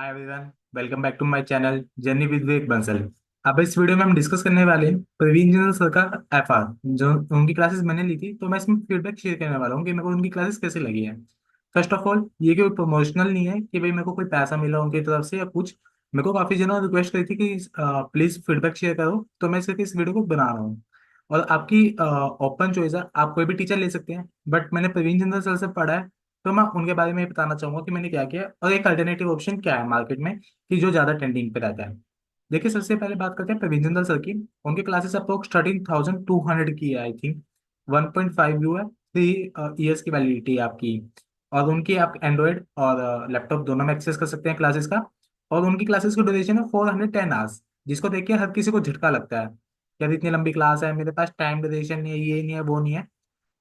Hi everyone, welcome back to my channel journey with Vivek Bansal. अब इस video में हम डिस्कस करने वाले हैं प्रवीण जिंदल सर का एफआर। जो उनकी क्लासेस मैंने ली थी, तो मैं इसमें फीडबैक शेयर करने वाला हूँ कि मेरे को उनकी क्लासेस कैसे लगी है। फर्स्ट ऑफ ऑल, ये कोई प्रमोशनल नहीं है कि भाई मेरे को कोई पैसा मिला उनकी तरफ से या कुछ। मेरे को काफी जनों ने रिक्वेस्ट करी थी कि प्लीज फीडबैक शेयर करो, तो मैं इस वीडियो को बना रहा हूँ। और आपकी ओपन चॉइस है, आप कोई भी टीचर ले सकते हैं, बट मैंने प्रवीण जिंदल सर से पढ़ा है, तो मैं उनके बारे में बताना चाहूंगा कि मैंने क्या किया और एक अल्टरनेटिव ऑप्शन क्या है मार्केट में कि जो ज्यादा ट्रेंडिंग पे रहता है। देखिए, सबसे पहले बात करते हैं प्रवीण जिंदल सर की। उनकी क्लासेस अप्रोक्स 13,200 की है, आई थिंक। 1.5 व्यू है, 3 ईयर्स की वैलिडिटी है आपकी। और उनकी आप एंड्रॉयड और लैपटॉप दोनों में एक्सेस कर सकते हैं क्लासेस का। और उनकी क्लासेस की ड्यूरेशन है 410 आवर्स, जिसको देख के हर किसी को झटका लगता है, यार इतनी लंबी क्लास है, मेरे पास टाइम ड्यूरेशन नहीं है, ये नहीं है, वो नहीं है।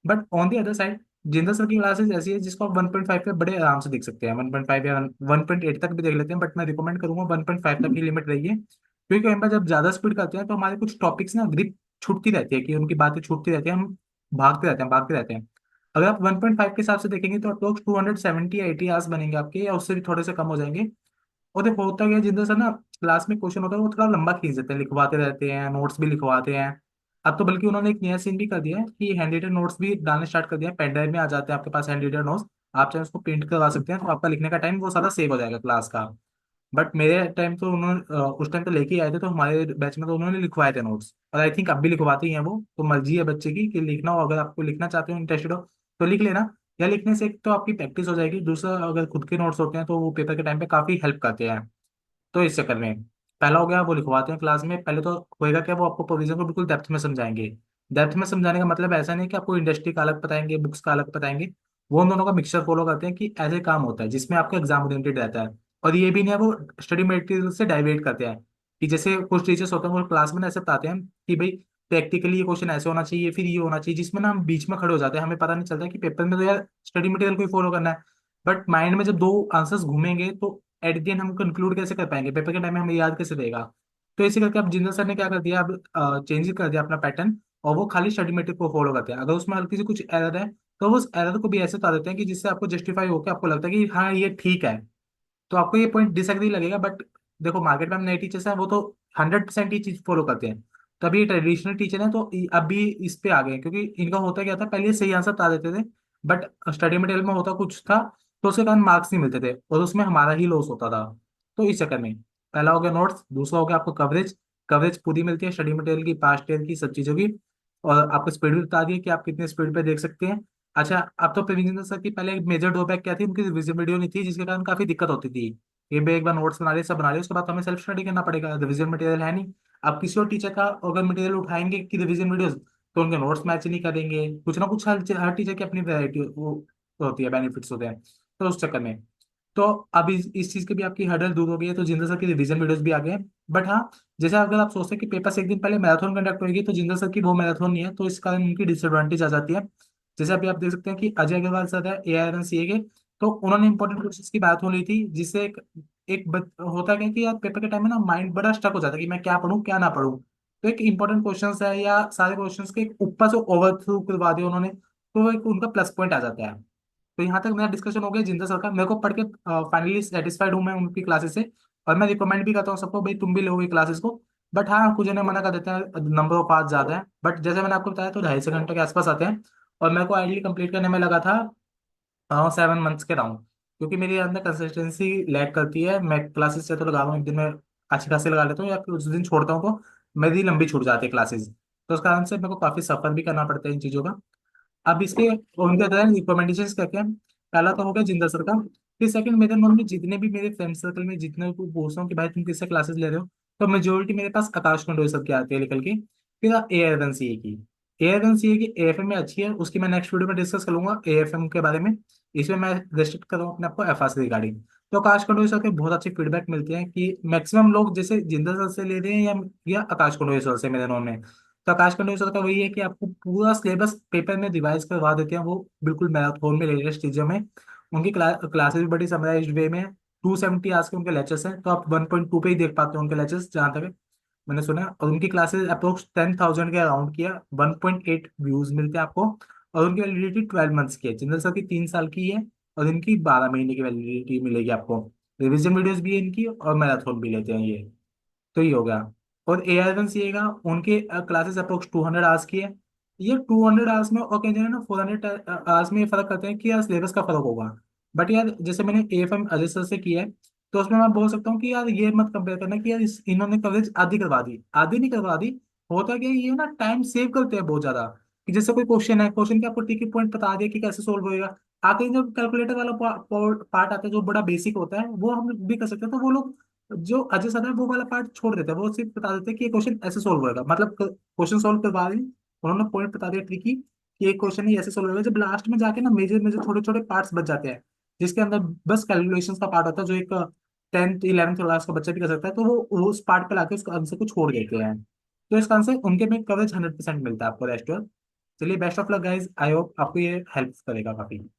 But on the other side, Jindal sir की क्लासेस ऐसी है जिसको आप 1.5 पे बड़े आराम से देख सकते हैं, 1.5 या 1.8 तक भी देख लेते हैं, बट मैं रिकमेंड करूंगा 1.5 तक ही लिमिट रही है, क्योंकि कई बार जब ज्यादा स्पीड करते हैं तो हमारे कुछ टॉपिक्स ना ग्रिप छूटती रहती है, कि उनकी बातें छूटती रहती है, हम भागते रहते हैं। अगर आप 1.5 के हिसाब से देखेंगे तो अप्रोक्स 270-80 आवर्स बनेंगे आपके, या उससे भी थोड़े से कम हो जाएंगे। और देखो होता क्या है, जिंदल सर ना क्लास में क्वेश्चन होता है वो थोड़ा लंबा खींच देते हैं, लिखवाते रहते हैं, नोट्स भी लिखवाते हैं। अब तो बल्कि उन्होंने एक नया सीन भी कर दिया है कि हैंड रिटन नोट्स भी डालने स्टार्ट कर दिया है, पेन ड्राइव में आ जाते हैं आपके पास हैंड रिटन नोट्स। आप चाहे उसको प्रिंट करवा सकते हैं, तो आपका लिखने का टाइम वो सारा सेव हो जाएगा क्लास का। बट मेरे टाइम तो उन्होंने उस टाइम तो लेके ही आए थे, तो हमारे बैच में तो उन्होंने लिखवाए थे नोट्स, और आई थिंक अब भी लिखवाते ही हैं वो। तो मर्जी है बच्चे की कि लिखना हो, अगर आपको लिखना चाहते हो, इंटरेस्टेड हो तो लिख लेना। या लिखने से एक तो आपकी प्रैक्टिस हो जाएगी, दूसरा अगर खुद के नोट्स होते हैं तो वो पेपर के टाइम पे काफी हेल्प करते हैं। तो इस चक्कर में पहला हो गया, वो लिखवाते हैं क्लास में। पहले तो होएगा क्या, वो आपको प्रोविजन को बिल्कुल डेप्थ में समझाएंगे। डेप्थ में समझाने का मतलब ऐसा नहीं कि आपको इंडस्ट्री का अलग बताएंगे, बुक्स का अलग बताएंगे। वो उन दोनों का मिक्सचर फॉलो करते हैं कि ऐसे काम होता है जिसमें आपका एग्जाम ओरिएंटेड रहता है। और ये भी नहीं है वो स्टडी मटेरियल से डाइवर्ट करते हैं, कि जैसे कुछ टीचर्स होते हैं वो क्लास में ना ऐसे बताते हैं कि भाई प्रैक्टिकली ये क्वेश्चन ऐसे होना चाहिए, फिर ये होना चाहिए, जिसमें ना हम बीच में खड़े हो जाते हैं, हमें पता नहीं चलता कि पेपर में तो यार स्टडी मटेरियल को ही फॉलो करना है। बट माइंड में जब दो आंसर्स घूमेंगे तो एट द एंड हम कंक्लूड कैसे कर पाएंगे, पेपर के टाइम में हमें याद कैसे रहेगा। तो इसी करके अब जिंदल सर ने क्या कर दिया, अब चेंज कर दिया अपना पैटर्न। और वो खाली स्टडी मेटेरियल को फॉलो करते हैं, अगर उसमें हल्की सी कुछ एरर है तो वो उस एरर को भी ऐसे बता देते हैं कि जिससे आपको जस्टिफाई होकर आपको लगता है कि हाँ ये ठीक है। तो आपको ये पॉइंट डिसएग्री लगेगा, बट देखो मार्केट में हम नए टीचर्स हैं, वो तो 100% ही चीज फॉलो करते हैं। तो अभी ट्रेडिशनल टीचर हैं तो अभी इस पे आ गए हैं, क्योंकि इनका होता क्या था, पहले सही आंसर बता देते थे, बट स्टडी मटेरियल में होता कुछ था, तो उसके कारण मार्क्स नहीं मिलते थे और उसमें हमारा ही लॉस होता था। तो इस चक्कर में पहला हो गया नोट्स, दूसरा हो गया आपको कवरेज। कवरेज पूरी मिलती है स्टडी मटेरियल की, पास्ट ईयर की, सब चीज़ों की। और आपको स्पीड भी बता दी है कि आप कितने स्पीड पे देख सकते हैं। अच्छा, अब तो प्रवीण सर की पहले एक मेजर ड्रॉबैक क्या थी, उनकी रिविजन वीडियो नहीं थी, जिसके कारण काफी दिक्कत होती थी। ये भी एक बार नोट्स बना लिए, सब बना लिए, उसके बाद तो हमें सेल्फ स्टडी करना पड़ेगा, रिविजन मटेरियल है नहीं। आप किसी और टीचर का अगर मटेरियल उठाएंगे कि रिविजन वीडियोस, तो उनके नोट्स मैच नहीं करेंगे, कुछ ना कुछ हर टीचर की अपनी वैरायटी वो होती है, बेनिफिट्स होते हैं। तो उस चक्कर में तो अब इस चीज की भी आपकी हर्डल दूर हो गई है, तो जिंदल सर की रिवीजन वीडियोस भी आ गए हैं। बट हाँ, जैसे अगर आप सोचते हैं कि पेपर से एक दिन पहले मैराथन कंडक्ट होगी, तो जिंदल सर की वो मैराथन नहीं है, तो इस कारण उनकी डिसएडवांटेज आ जाती है। जैसे अभी आप देख सकते हैं कि अजय अग्रवाल सर है AIRNCA के, तो उन्होंने इंपॉर्टेंट क्वेश्चंस की बात हो ली थी, जिससे होता क्या कि यार पेपर के टाइम में ना माइंड बड़ा स्टक हो जाता है कि मैं क्या पढूं क्या ना पढूं। तो एक इंपॉर्टेंट क्वेश्चंस है या सारे क्वेश्चंस के ऊपर से ओवर थ्रू करवा दिया उन्होंने, तो एक उनका प्लस पॉइंट आ जाता है। तो यहाँ तक मेरा डिस्कशन हो गया जिंदल सर का, मेरे को पढ़ के फाइनली सेटिस्फाइड हूँ मैं उनकी क्लासेस से। और मैं रिकमेंड भी करता हूँ सबको, भाई तुम भी लो ये क्लासेस को। बट हाँ, कुछ जने मना कर देते हैं, नंबर ऑफ आवर्स ज्यादा है, बट जैसे मैंने आपको बताया तो 2.5 से घंटे के आसपास आते हैं। और मेरे को आइडली कंप्लीट करने में लगा था 7 मंथ्स के राउंड, क्योंकि मेरे अंदर कंसिस्टेंसी लैक करती है। मैं क्लासेस से तो लगा रहा हूँ, एक दिन में अच्छी खासी लगा लेता हूँ, या फिर उस दिन छोड़ता हूँ तो मेरी लंबी छूट जाती है क्लासेस। तो उस कारण से मेरे को काफी सफर भी करना पड़ता है इन चीजों का। अब इसके उनके तरह रिकमेंडेशन क्या क्या है? पहला तो हो गया जिंदल सर का। फिर सेकंड, मेरे मन में जितने भी मेरे फ्रेंड सर्कल में जितने को पूछता हूँ कि भाई तुम किससे क्लासेस ले रहे हो, तो मेजोरिटी मेरे पास आकाश कंडोई सर की आती है निकल के। फिर AIRNCA की, AIRNCA की AFM में अच्छी है, उसकी मैं नेक्स्ट वीडियो में डिस्कस करूंगा AFM के बारे में। इसमें मैं रेस्ट्रिक्ट करूँ अपने आपको FR से रिगार्डिंग। तो आकाश कंडोई सर के बहुत अच्छे फीडबैक मिलते हैं कि मैक्सिमम लोग जैसे जिंदल सर से ले रहे हैं या आकाश कंडोई सर से, मेरे नॉन में। तो आकाश कंडोई सर का वही है कि आपको पूरा सिलेबस पेपर में रिवाइज करवा देते हैं, वो बिल्कुल मैराथन में लेटेस्ट चीजों में। उनकी क्लासेस भी बड़ी समराइज्ड वे में है। 270 आवर्स के उनके लेक्चर्स हैं, तो आप 1.2 पे ही देख पाते हो उनके लेक्चर्स, जहाँ तक मैंने सुना है। और उनकी क्लासेस अप्रोक्स 10,000 के अराउंड किया, 1.8 व्यूज मिलते हैं आपको। और उनकी वैलिडिटी 12 मंथ्स की है, जिंदल सर की 3 साल की है, और इनकी 12 महीने की वैलिडिटी मिलेगी आपको। रिवीजन वीडियोस भी है इनकी और मैराथन भी लेते हैं ये। तो ये हो गया। और ए आई वन सी का उनके क्लासेस अप्रोक्स 200 आवर्स की है। ये 200 आवर्स में, और कहीं जगह ना 400 आवर्स में ये फर्क करते हैं कि यार सिलेबस का फर्क होगा। बट यार जैसे मैंने A F M Ajay sir से किया है, तो उसमें मैं बोल सकता हूँ कि यार ये मत कंपेयर करना कि यार इन्होंने कवरेज आधी करवा दी, आधी नहीं करवा दी। होता क्या है, ये ना टाइम सेव करते हैं बहुत ज्यादा। कि जैसे कोई क्वेश्चन है, क्वेश्चन के आपको टिक पॉइंट बता दिया कि कैसे सोल्व होएगा। आखिर जब कैलकुलेटर वाला पार्ट आता है जो बड़ा बेसिक होता है, वो हम भी कर सकते हैं। तो वो लोग जो अजय सर है वो वाला पार्ट छोड़ देते हैं, वो सिर्फ बता देते हैं कि ये क्वेश्चन ऐसे सोल्व होएगा, मतलब क्वेश्चन सोल्व करवा रहे हैं। उन्होंने पॉइंट बता दिया ट्रिकी कि एक क्वेश्चन ही ऐसे सोल्व होगा। जब लास्ट में जाके ना मेजर मेजर छोटे छोटे पार्ट्स बच जाते हैं, जिसके अंदर बस कैलकुलेशन का पार्ट होता है, जो एक 10th 11th क्लास का बच्चा भी कर सकता है, तो वो उस पार्ट पे लाके उसका आंसर को छोड़ देते हैं। तो इसका आंसर उनके में कवरेज 100% मिलता है आपको रेस्ट। चलिए best of luck guys, I hope आपको ये हेल्प करेगा काफी।